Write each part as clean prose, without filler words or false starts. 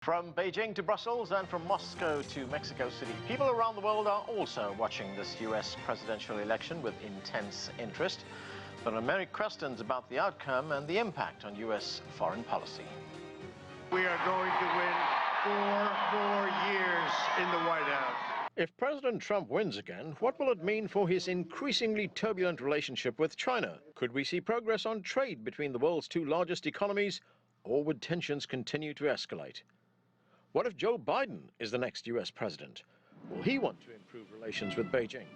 From Beijing to Brussels and from Moscow to Mexico City, people around the world are also watching this U.S. presidential election with intense interest. There are many questions about the outcome and the impact on U.S. foreign policy. We are going to win 4 more years in the White House. If President Trump wins again, what will it mean for his increasingly turbulent relationship with China? Could we see progress on trade between the world's two largest economies, or would tensions continue to escalate? What if Joe Biden is the next U.S. president? Will he want to improve relations with Beijing?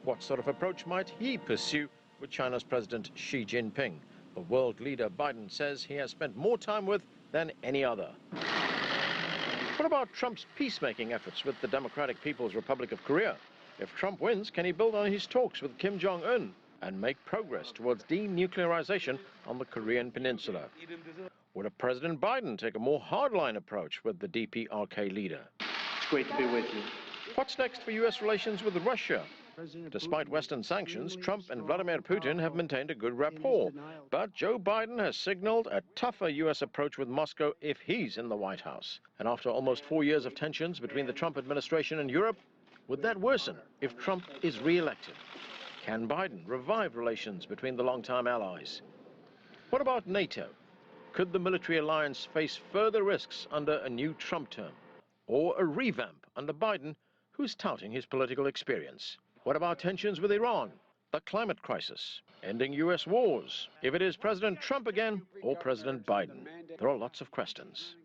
What sort of approach might he pursue with China's President Xi Jinping, the world leader Biden says he has spent more time with than any other? What about Trump's peacemaking efforts with the Democratic People's Republic of Korea? If Trump wins, can he build on his talks with Kim Jong-un and make progress towards denuclearization on the Korean Peninsula? Would President Biden take a more hardline approach with the DPRK leader? It's great to be with you. What's next for U.S. relations with Russia? Despite Western sanctions, Trump and Vladimir Putin have maintained a good rapport. But Joe Biden has signaled a tougher U.S. approach with Moscow if he's in the White House. And after almost 4 years of tensions between the Trump administration and Europe, would that worsen if Trump is re-elected? Can Biden revive relations between the longtime allies? What about NATO? Could the military alliance face further risks under a new Trump term? Or a revamp under Biden, who's touting his political experience? What about tensions with Iran, the climate crisis, ending U.S. wars? If it is President Trump again or President Biden, there are lots of questions.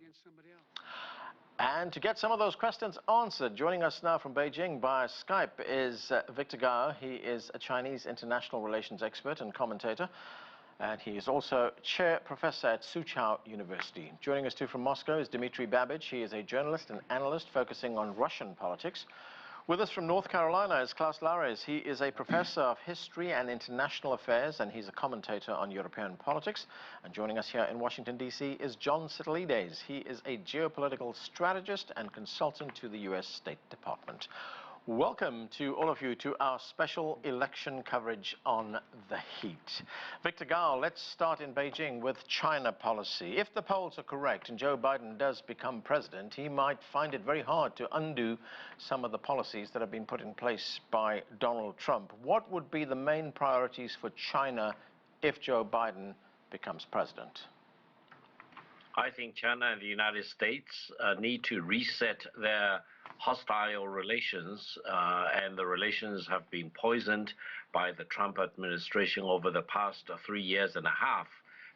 And to get some of those questions answered, joining us now from Beijing via Skype is Victor Gao. He is a Chinese international relations expert and commentator. And he is also chair professor at Soochow University. Joining us too from Moscow is Dmitry Babich. He is a journalist and analyst focusing on Russian politics. With us from North Carolina is Klaus Larres. He is a professor of history and international affairs, and he's a commentator on European politics. And joining us here in Washington, D.C. is John Sitilides. He is a geopolitical strategist and consultant to the U.S. State Department. Welcome to all of you to our special election coverage on the heat. Victor Gao, let's start in Beijing with China policy. If the polls are correct and Joe Biden does become president, he might find it very hard to undo some of the policies that have been put in place by Donald Trump. What would be the main priorities for China if Joe Biden becomes president? I think China and the United States need to reset their hostile relations, and the relations have been poisoned by the Trump administration over the past 3 years and a half,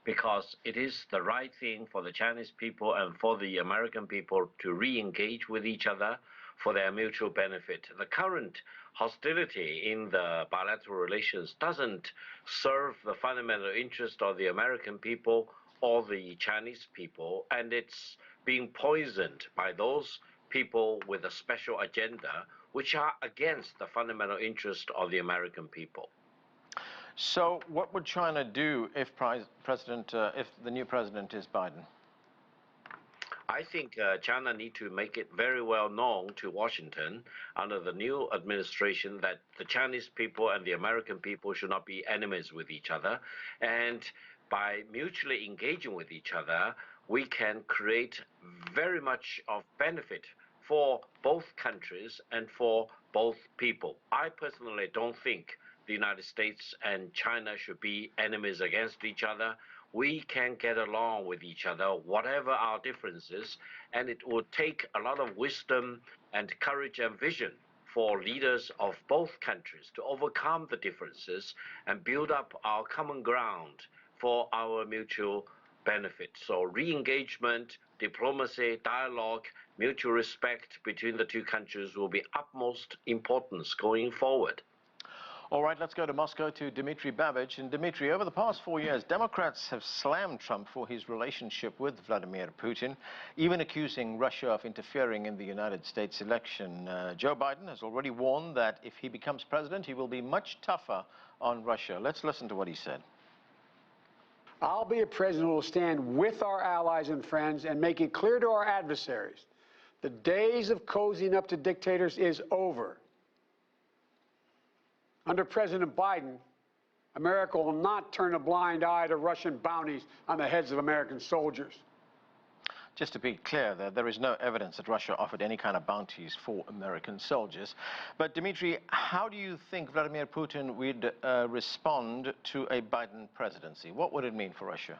because it is the right thing for the Chinese people and for the American people to re-engage with each other for their mutual benefit. The current hostility in the bilateral relations doesn't serve the fundamental interest of the American people or the Chinese people, and it's being poisoned by those people with a special agenda which are against the fundamental interest of the American people. So what would China do if if the new president is Biden? I think China need to make it very well known to Washington under the new administration that the Chinese people and the American people should not be enemies with each other, and by mutually engaging with each other, we can create very much of benefit for both countries and for both people. I personally don't think the United States and China should be enemies against each other. We can get along with each other, whatever our differences, and it would take a lot of wisdom and courage and vision for leaders of both countries to overcome the differences and build up our common ground for our mutual benefit. So re-engagement, diplomacy, dialogue, mutual respect between the two countries will be utmost importance going forward. All right, let's go to Moscow to Dmitry Babich. And Dmitry, over the past 4 years, Democrats have slammed Trump for his relationship with Vladimir Putin, even accusing Russia of interfering in the United States election. Joe Biden has already warned that if he becomes president, he will be much tougher on Russia. Let's listen to what he said. I'll be a president who will stand with our allies and friends and make it clear to our adversaries the days of cozying up to dictators is over. Under President Biden, America will not turn a blind eye to Russian bounties on the heads of American soldiers. Just to be clear, there is no evidence that Russia offered any kind of bounties for American soldiers. But Dmitry, how do you think Vladimir Putin would respond to a Biden presidency? What would it mean for Russia?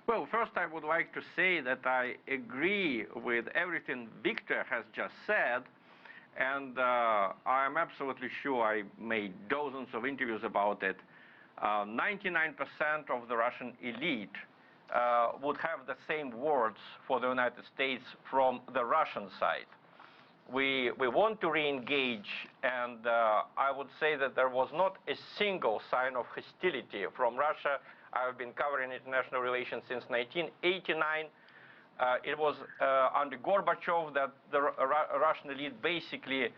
Well, first I would like to say that I agree with everything Victor has just said, and I am absolutely sure I made dozens of interviews about it. 99% of the Russian elite would have the same words for the United States from the Russian side. We want to re-engage, and I would say that there was not a single sign of hostility from Russia. I've been covering international relations since 1989. It was under Gorbachev that the Russian elite basically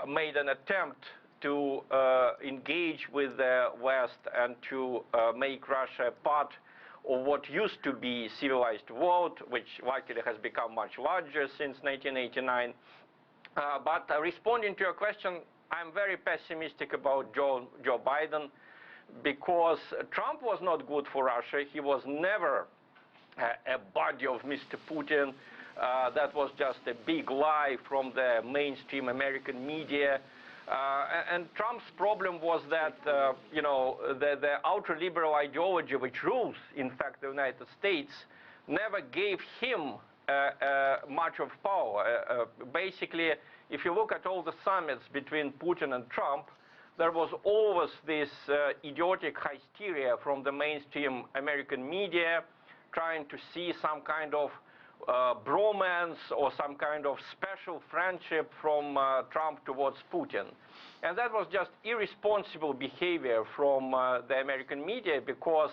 made an attempt to engage with the West and to make Russia part of what used to be civilized world, which luckily has become much larger since 1989. But responding to your question, I'm very pessimistic about Joe Biden, because Trump was not good for Russia. He was never a buddy of Mr. Putin. That was just a big lie from the mainstream American media. And Trump's problem was that, you know, the ultra-liberal ideology which rules, in fact, the United States, never gave him much of power. Basically, if you look at all the summits between Putin and Trump, there was always this idiotic hysteria from the mainstream American media trying to see some kind of bromance or some kind of special friendship from Trump towards Putin. And that was just irresponsible behavior from the American media, because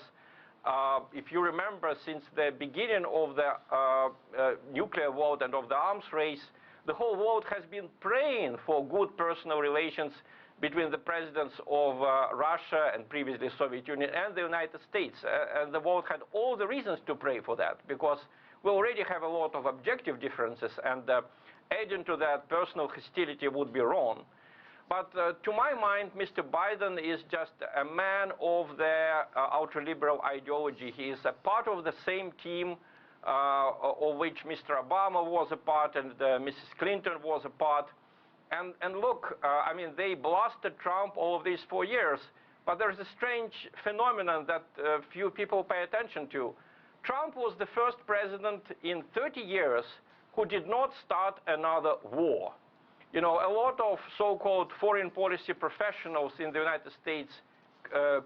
if you remember, since the beginning of the nuclear world and of the arms race, the whole world has been praying for good personal relations between the presidents of Russia and previously Soviet Union and the United States. And the world had all the reasons to pray for that, because we already have a lot of objective differences, and adding to that personal hostility would be wrong. But to my mind, Mr. Biden is just a man of the ultra-liberal ideology. He is a part of the same team of which Mr. Obama was a part and Mrs. Clinton was a part. And look, I mean, they blasted Trump all of these 4 years, but there's a strange phenomenon that few people pay attention to. Trump was the first president in 30 years who did not start another war. You know, a lot of so-called foreign policy professionals in the United States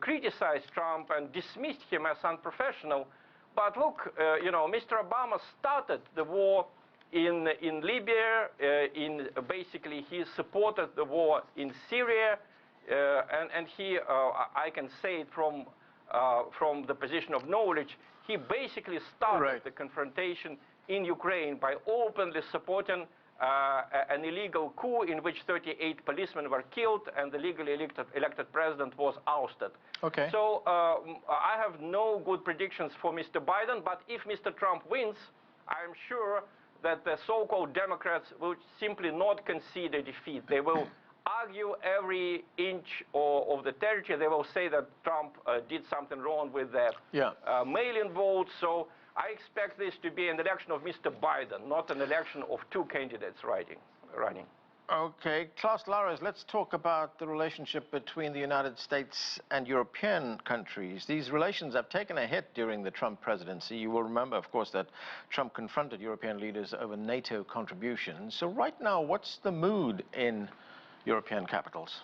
criticized Trump and dismissed him as unprofessional. But look, you know, Mr. Obama started the war in Libya. Basically, he supported the war in Syria, and he, I can say it from the position of knowledge, he basically started the confrontation in Ukraine by openly supporting an illegal coup in which 38 policemen were killed and the legally elected president was ousted. Okay. So I have no good predictions for Mr. Biden, but if Mr. Trump wins, I'm sure that the so-called Democrats will simply not concede a defeat. They will argue every inch of the territory. They will say that Trump did something wrong with the mail-in votes. So I expect this to be an election of Mr. Biden, not an election of two candidates running. Okay, Klaus, Larres, let's talk about the relationship between the United States and European countries. These relations have taken a hit during the Trump presidency. You will remember, of course, that Trump confronted European leaders over NATO contributions. So right now, what's the mood in European capitals?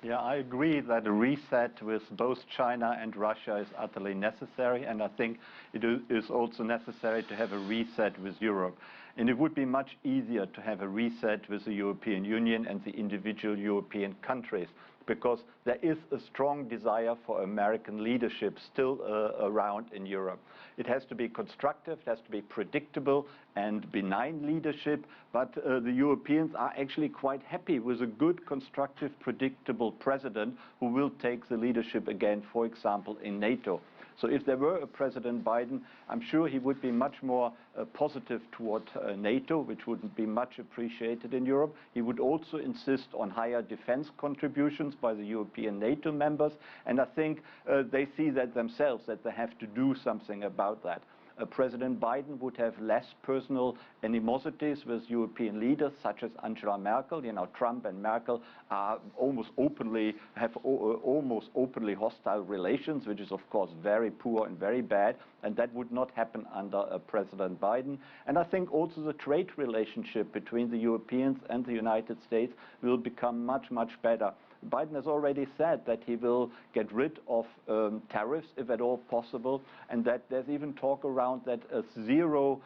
Yeah, I agree that a reset with both China and Russia is utterly necessary, and I think it is also necessary to have a reset with Europe. And it would be much easier to have a reset with the European Union and the individual European countries, because there is a strong desire for American leadership still around in Europe. It has to be constructive, it has to be predictable and benign leadership, but the Europeans are actually quite happy with a good, constructive, predictable president who will take the leadership again, for example, in NATO. So if there were a President Biden, I'm sure he would be much more positive toward NATO, which would be much appreciated in Europe. He would also insist on higher defense contributions by the European NATO members, and I think they see that themselves, that they have to do something about that. President Biden would have less personal animosities with European leaders such as Angela Merkel. You know, Trump and Merkel are almost openly hostile relations, which is of course very poor and very bad, and that would not happen under President Biden. And I think also the trade relationship between the Europeans and the United States will become much, much better. Biden has already said that he will get rid of tariffs if at all possible, and that there's even talk around that a zero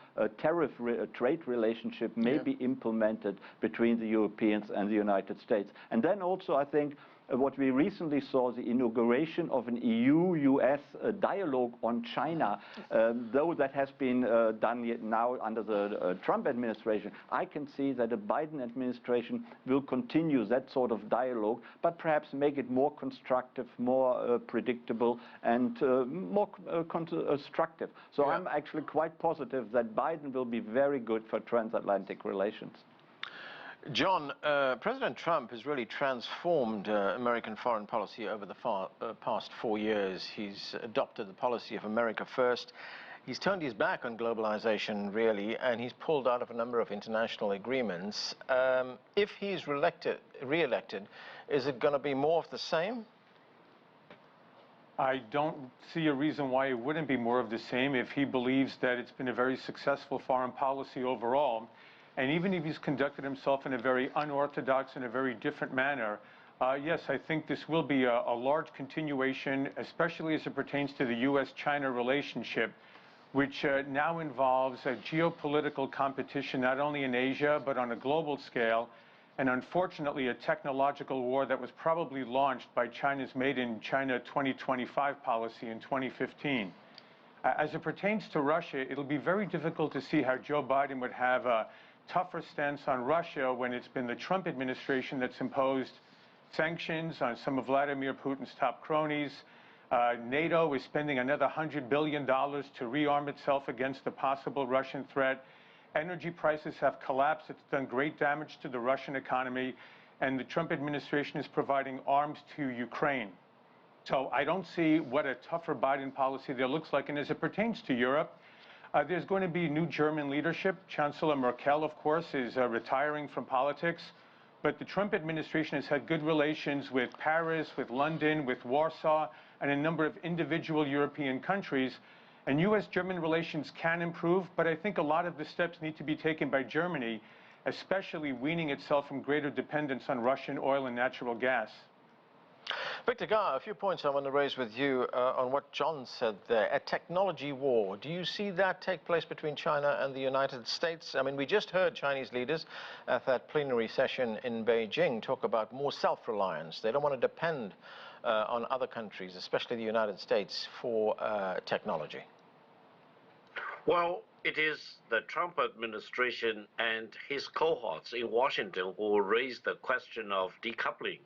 trade relationship may be implemented between the Europeans and the United States. And then also I think what we recently saw, the inauguration of an EU-US dialogue on China, though that has been done yet now under the Trump administration, I can see that the Biden administration will continue that sort of dialogue, but perhaps make it more constructive, more predictable, and more constructive. So I'm actually quite positive that Biden will be very good for transatlantic relations. John, President Trump has really transformed American foreign policy over the past 4 years. He's adopted the policy of America first. He's turned his back on globalization, really, and he's pulled out of a number of international agreements. If he's re-elected, is it going to be more of the same? I don't see a reason why it wouldn't be more of the same if he believes that it's been a very successful foreign policy overall. And even if he's conducted himself in a very unorthodox and a very different manner, yes, I think this will be a large continuation, especially as it pertains to the U.S.-China relationship, which now involves a geopolitical competition not only in Asia, but on a global scale, and unfortunately a technological war that was probably launched by China's Made in China 2025 policy in 2015. As it pertains to Russia, it'll be very difficult to see how Joe Biden would have a tougher stance on Russia when it's been the Trump administration that's imposed sanctions on some of Vladimir Putin's top cronies. NATO is spending another $100 billion to rearm itself against the possible Russian threat. Energy prices have collapsed. It's done great damage to the Russian economy, and the Trump administration is providing arms to Ukraine. So I don't see what a tougher Biden policy there looks like. And as it pertains to Europe, there's going to be new German leadership. Chancellor Merkel, of course, is retiring from politics. But the Trump administration has had good relations with Paris, with London, with Warsaw, and a number of individual European countries. And U.S.-German relations can improve, but I think a lot of the steps need to be taken by Germany, especially weaning itself from greater dependence on Russian oil and natural gas. Victor Garr, a few points I want to raise with you on what John said there. A technology war, do you see that take place between China and the United States? I mean, we just heard Chinese leaders at that plenary session in Beijing talk about more self-reliance. They don't want to depend on other countries, especially the United States, for technology. Well, it is the Trump administration and his cohorts in Washington who will raise the question of decoupling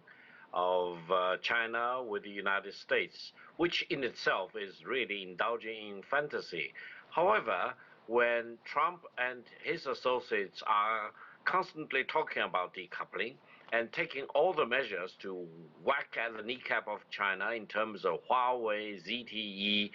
of China with the United States, which in itself is really indulging in fantasy. However, when Trump and his associates are constantly talking about decoupling and taking all the measures to whack at the kneecap of China in terms of Huawei, ZTE,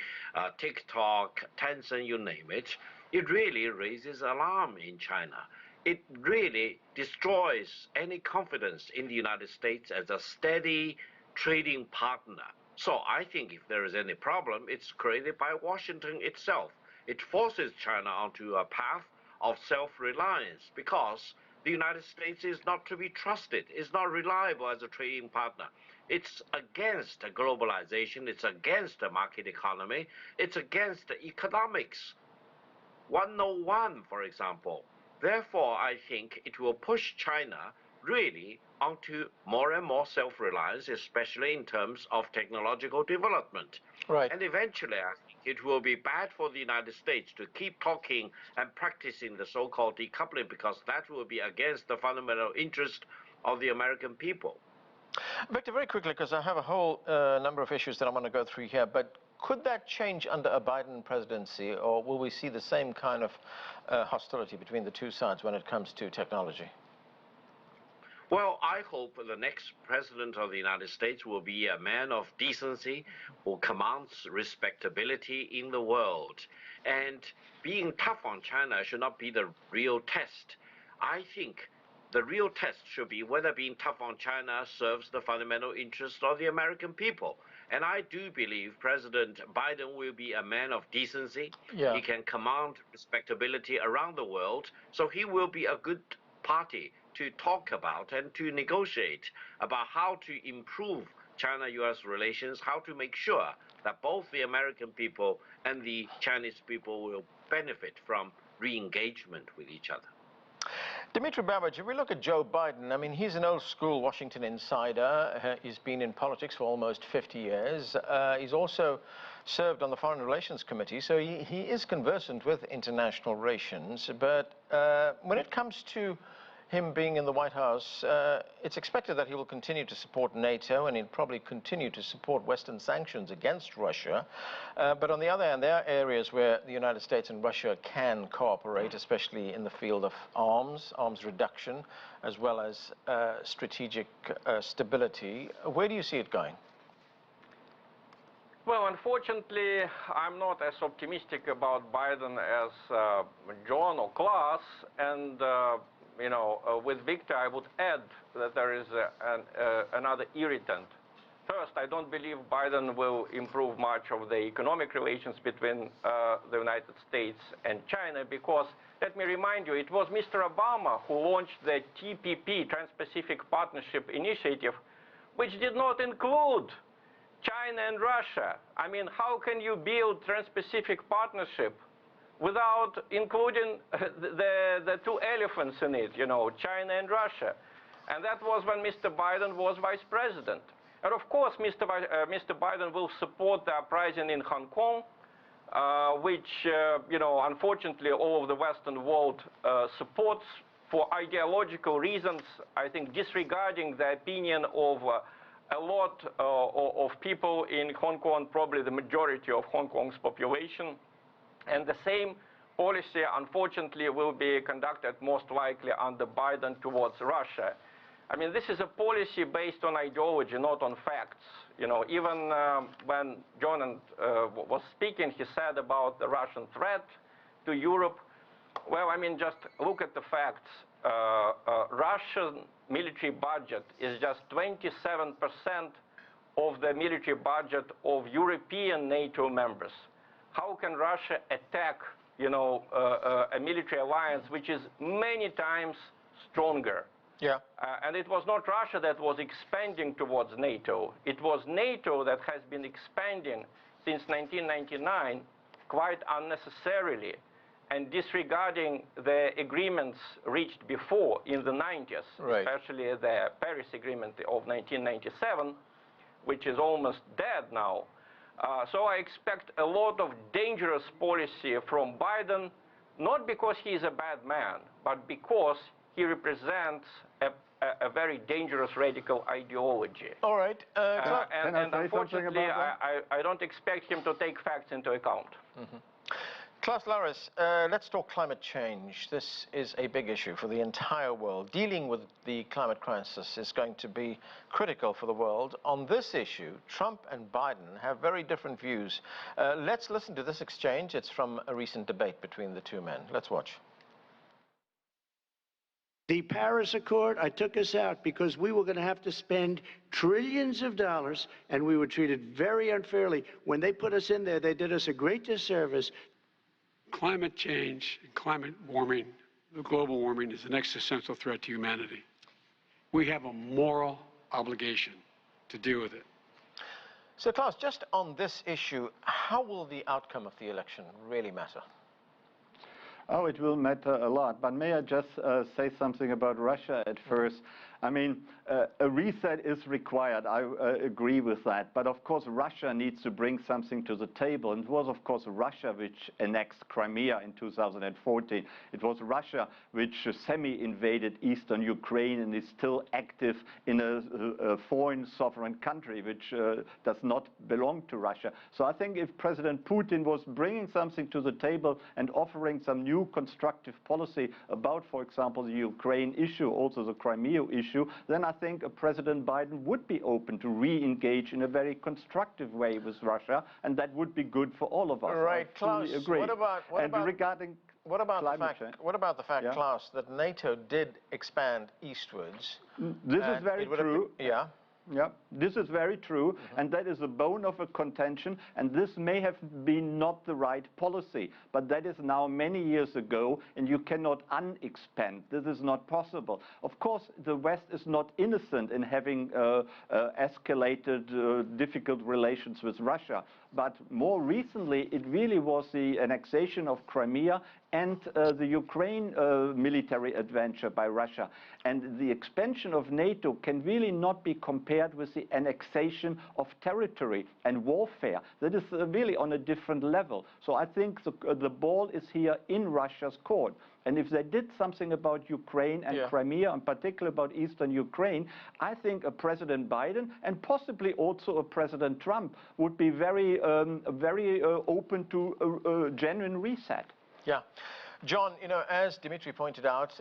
TikTok, Tencent, you name it, it really raises alarm in China. It really destroys any confidence in the United States as a steady trading partner. So I think if there is any problem, it's created by Washington itself. It forces China onto a path of self-reliance because the United States is not to be trusted, is not reliable as a trading partner. It's against globalization, it's against the market economy, it's against the economics 101, for example. Therefore, I think it will push China really onto more and more self-reliance, especially in terms of technological development. Right. And eventually, I think it will be bad for the United States to keep talking and practicing the so-called decoupling, because that will be against the fundamental interest of the American people. Victor, very quickly, because I have a whole number of issues that I want to go through here, but could that change under a Biden presidency, or will we see the same kind of hostility between the two sides when it comes to technology? Well, I hope the next president of the United States will be a man of decency who commands respectability in the world. And being tough on China should not be the real test. I think the real test should be whether being tough on China serves the fundamental interests of the American people. And I do believe President Biden will be a man of decency. Yeah. He can command respectability around the world, so he will be a good party to talk about and to negotiate about how to improve China-US relations, how to make sure that both the American people and the Chinese people will benefit from re-engagement with each other. Dmitry Babich, if we look at Joe Biden, I mean, he's an old-school Washington insider. He's been in politics for almost 50 years. He's also served on the Foreign Relations Committee, so he is conversant with international relations. But when it comes to him being in the White House, it's expected that he will continue to support NATO, and he'll probably continue to support Western sanctions against Russia. But on the other hand, there are areas where the United States and Russia can cooperate, especially in the field of arms reduction, as well as strategic stability. Where do you see it going? Well, unfortunately, I'm not as optimistic about Biden as John or Klaus, and with Victor, I would add that there is another irritant. First, I don't believe Biden will improve much of the economic relations between the United States and China, because, let me remind you, it was Mr. Obama who launched the TPP, Trans-Pacific Partnership Initiative, which did not include China and Russia. I mean, how can you build Trans-Pacific Partnership without including the two elephants in it, China and Russia? And that was when Mr. Biden was vice president. And of course, Mr. Biden will support the uprising in Hong Kong, which, unfortunately, all of the Western world supports for ideological reasons, I think disregarding the opinion of a lot of people in Hong Kong, probably the majority of Hong Kong's population. And the same policy, unfortunately, will be conducted most likely under Biden towards Russia. I mean, this is a policy based on ideology, not on facts. Even when John was speaking, he said about the Russian threat to Europe. Well, I mean, just look at the facts. Russian military budget is just 27% of the military budget of European NATO members. How can Russia attack, a military alliance which is many times stronger? Yeah. And it was not Russia that was expanding towards NATO. It was NATO that has been expanding since 1999 quite unnecessarily and disregarding the agreements reached before in the 90s, right, especially the Paris Agreement of 1997, which is almost dead now. So I expect a lot of dangerous policy from Biden, not because he is a bad man, but because he represents a very dangerous radical ideology. All right. And unfortunately, I don't expect him to take facts into account. Mm-hmm. Klaus, Larres, let's talk climate change. This is a big issue for the entire world. Dealing with the climate crisis is going to be critical for the world. On this issue, Trump and Biden have very different views. Let's listen to this exchange. It's from a recent debate between the two men. Let's watch. The Paris Accord, I took us out because we were going to have to spend trillions of dollars, and we were treated very unfairly. When they put us in there, they did us a great disservice. Climate change and climate warming, global warming, is an existential threat to humanity. We have a moral obligation to deal with it. So, Klaus, just on this issue, how will the outcome of the election really matter? Oh, it will matter a lot. But may I just say something about Russia at first? I mean, a reset is required. I agree with that. But of course, Russia needs to bring something to the table. And it was, of course, Russia which annexed Crimea in 2014. It was Russia which semi-invaded eastern Ukraine and is still active in a foreign sovereign country which does not belong to Russia. So I think if President Putin was bringing something to the table and offering some new new constructive policy about, for example, the Ukraine issue, also the Crimea issue, then I think President Biden would be open to re-engage in a very constructive way with Russia, and that would be good for all of us. Right, I fully Klaus, agree. regarding what about the fact, yeah? Klaus, that NATO did expand eastwards? This is very true. Yeah. Yeah, this is very true, and that is a bone of a contention, and this may have been not the right policy, but that is now many years ago, and you cannot unexpand. This is not possible. Of course, the West is not innocent in having escalated difficult relations with Russia, but more recently, it really was the annexation of Crimea and the Ukraine military adventure by Russia. And the expansion of NATO can really not be compared with the annexation of territory and warfare. That is really on a different level. So I think the ball is here in Russia's court. And if they did something about Ukraine and Crimea, in particular about eastern Ukraine, I think a President Biden and possibly also a President Trump would be very open to a genuine reset. Yeah. John, you know, as Dmitry pointed out,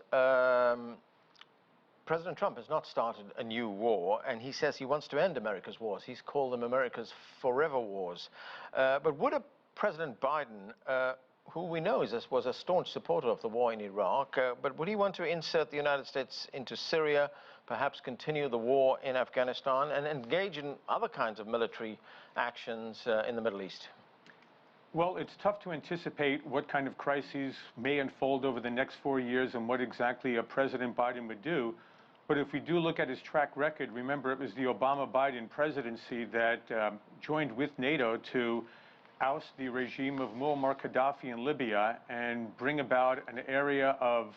President Trump has not started a new war, and he says he wants to end America's wars. He's called them America's forever wars. But would a President Biden, who we know was a staunch supporter of the war in Iraq, but would he want to insert the United States into Syria, perhaps continue the war in Afghanistan, and engage in other kinds of military actions in the Middle East? Well, it's tough to anticipate what kind of crises may unfold over the next 4 years and what exactly President Biden would do. But if we do look at his track record, remember it was the Obama-Biden presidency that joined with NATO to oust the regime of Muammar Gaddafi in Libya and bring about an area of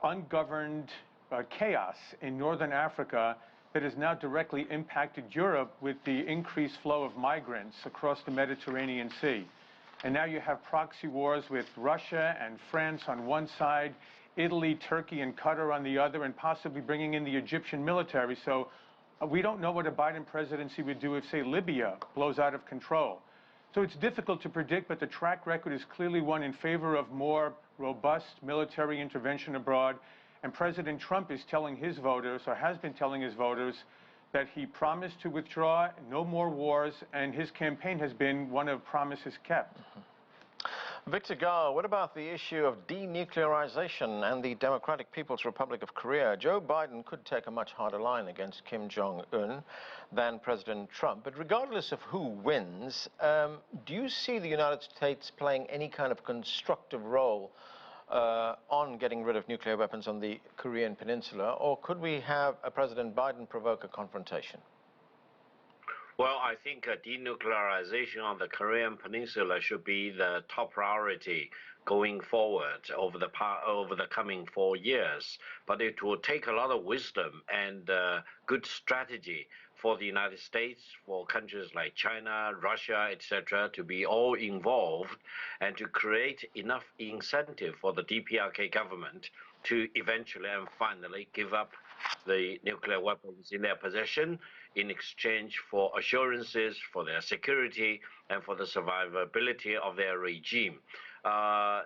ungoverned chaos in northern Africa that has now directly impacted Europe with the increased flow of migrants across the Mediterranean Sea. And now you have proxy wars with Russia and France on one side, Italy, Turkey, and Qatar on the other, and possibly bringing in the Egyptian military. So we don't know what a Biden presidency would do if, say, Libya blows out of control. So it's difficult to predict, but the track record is clearly one in favor of more robust military intervention abroad. And President Trump is telling his voters, or has been telling his voters, that he promised to withdraw, no more wars, and his campaign has been one of promises kept. Victor Gao, what about the issue of denuclearization and the Democratic People's Republic of Korea? Joe Biden could take a much harder line against Kim Jong-un than President Trump. But regardless of who wins, do you see the United States playing any kind of constructive role on getting rid of nuclear weapons on the Korean Peninsula, or could we have President Biden provoke a confrontation? Well, I think denuclearization on the Korean Peninsula should be the top priority going forward over the coming 4 years. But it will take a lot of wisdom and good strategy for the United States, for countries like China, Russia, etc., to be all involved and to create enough incentive for the DPRK government to eventually and finally give up the nuclear weapons in their possession in exchange for assurances for their security and for the survivability of their regime.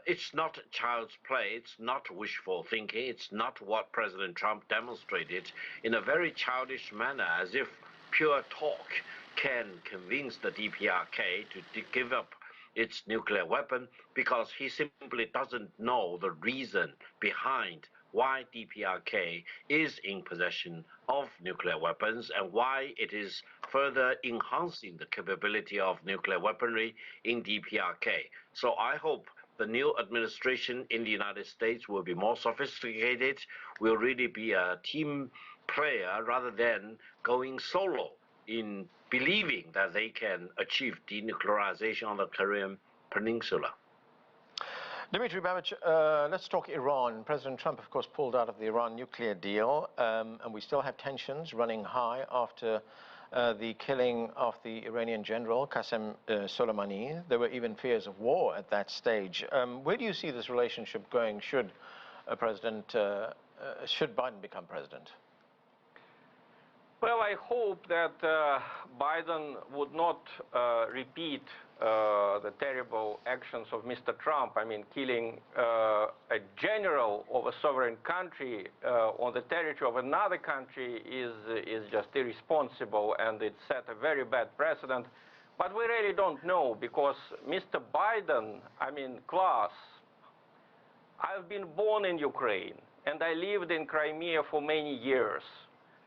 It's not child's play, it's not wishful thinking, it's not what President Trump demonstrated in a very childish manner, as if pure talk can convince the DPRK to give up its nuclear weapon, because he simply doesn't know the reason behind why DPRK is in possession of nuclear weapons and why it is further enhancing the capability of nuclear weaponry in DPRK. So I hope the new administration in the United States will be more sophisticated, will really be a team player rather than going solo in believing that they can achieve denuclearization on the Korean Peninsula. Dmitry, Babich, let's talk Iran. President Trump, of course, pulled out of the Iran nuclear deal, and we still have tensions running high after the killing of the Iranian general, Qasem Soleimani. There were even fears of war at that stage. Where do you see this relationship going should Biden become president? Well, I hope that Biden would not repeat the terrible actions of Mr. Trump. I mean, killing a general of a sovereign country on the territory of another country is just irresponsible, and it set a very bad precedent. But we really don't know, because Mr. Biden, I mean, Klaus, I've been born in Ukraine, and I lived in Crimea for many years.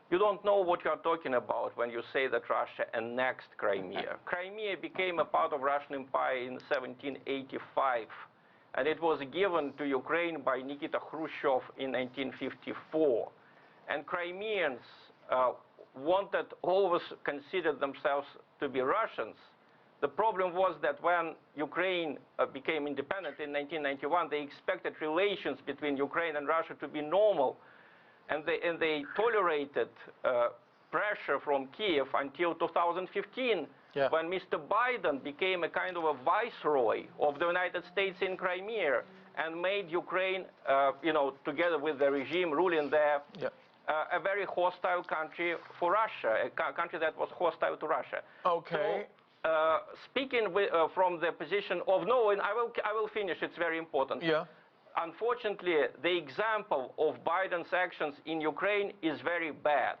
You don't know what you are talking about when you say that Russia annexed Crimea. Crimea became a part of Russian Empire in 1785, and it was given to Ukraine by Nikita Khrushchev in 1954. And Crimeans always considered themselves to be Russians. The problem was that when Ukraine became independent in 1991, they expected relations between Ukraine and Russia to be normal. And they tolerated pressure from Kiev until 2015, when Mr. Biden became a kind of a viceroy of the United States in Crimea and made Ukraine, together with the regime ruling there, a very hostile country for Russia, a country that was hostile to Russia. Okay. So, speaking from the position of no, and I will finish. It's very important. Yeah. Unfortunately, the example of Biden's actions in Ukraine is very bad.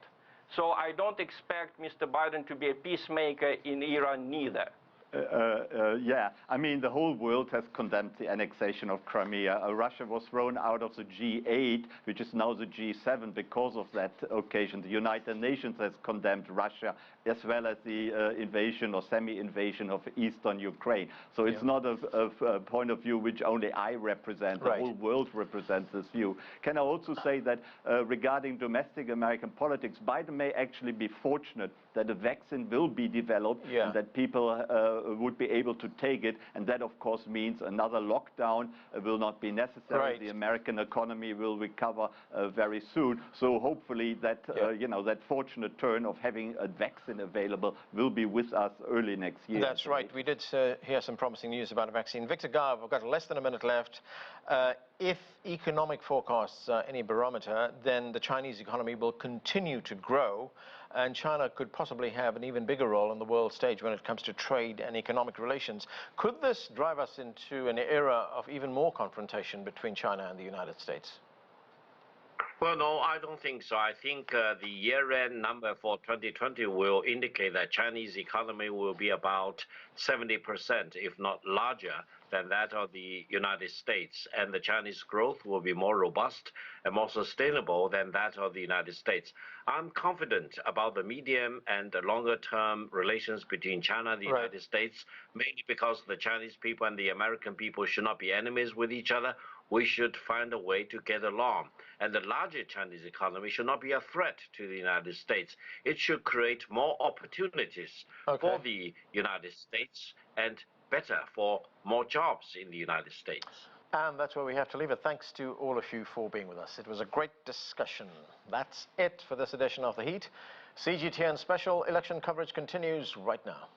So I don't expect Mr. Biden to be a peacemaker in Iran neither. Yeah, I mean, the whole world has condemned the annexation of Crimea. Russia was thrown out of the G8, which is now the G7, because of that occasion. The United Nations has condemned Russia, as well as the invasion or semi-invasion of eastern Ukraine. So it's not a point of view which only I represent. The whole world represents this view. Can I also say that regarding domestic American politics, Biden may actually be fortunate that a vaccine will be developed and that people would be able to take it, and that of course means another lockdown will not be necessary. The American economy will recover very soon. So hopefully that that fortunate turn of having a vaccine available will be with us early next year. That's right. We did hear some promising news about a vaccine. Victor Gav, we've got less than a minute left. If economic forecasts are any barometer, then the Chinese economy will continue to grow, and China could possibly have an even bigger role on the world stage when it comes to trade and economic relations. Could this drive us into an era of even more confrontation between China and the United States? Well, no, I don't think so. I think the year-end number for 2020 will indicate that Chinese economy will be about 70%, if not larger, than that of the United States. And the Chinese growth will be more robust and more sustainable than that of the United States. I'm confident about the medium and the longer-term relations between China and the United States, mainly because the Chinese people and the American people should not be enemies with each other. We should find a way to get along. And the larger Chinese economy should not be a threat to the United States. It should create more opportunities for the United States and better for more jobs in the United States. And that's where we have to leave it. Thanks to all of you for being with us. It was a great discussion. That's it for this edition of The Heat. CGTN special election coverage continues right now.